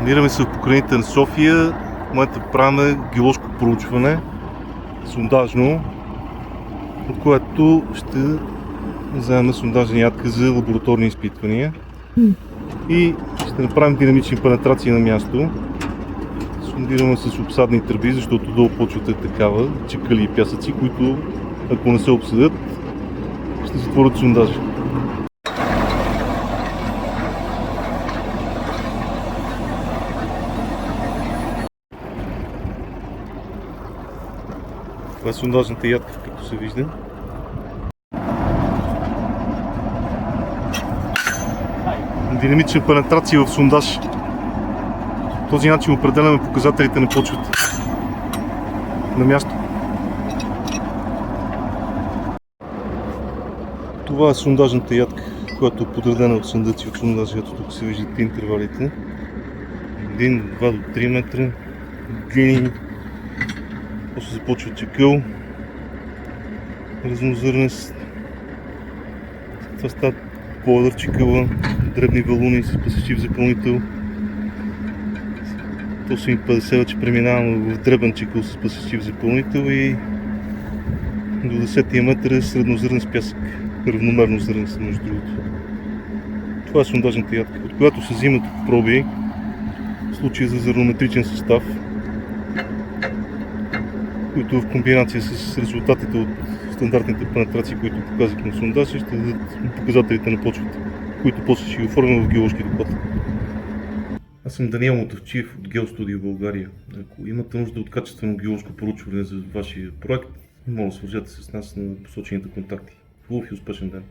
Намираме се в покрайните на София. В момента правим геоложко проучване, сондажно, от което ще вземем сондажни ядка за лабораторни изпитвания и ще направим динамични пенетрации на място. Сондираме с обсадни тръби, защото долу почвата е такава, чакъли и пясъци, които ако не се обсъдят, ще затворят сондажа. Това е сондажната ядка, както се вижда. Динамична пенетрация в сондаж. По този начин определяме показателите на почвата на място. Това е сондажната ядка, която е подредена от съндъци от сондажа. Ето тук се виждат интервалите. 1, 2 до 3 метра длини. После започва чакъл, разнозърнест. Това става плодър чакъла, дребни валуни с пасещив запълнител. 8,50 вече преминаваме в дребен чакъл с пасещив запълнител и до 10 метра среднозърнест пясък, равномерно зърнест между другото. Това е сондажната ядка, от която се взимат проби, в случая за зърнометричен състав, които в комбинация с резултатите от стандартните пенетрации, които показах на сондажа, ще дадат показателите на почвата, които после ще ги оформим в геоложки доклад. Аз съм Даниел Мотавчиев от Геостудио България. Ако имате нужда от качествено геоложко проучване за вашия проект, може да свържете се с нас на посочените контакти. Хубав и успешен ден!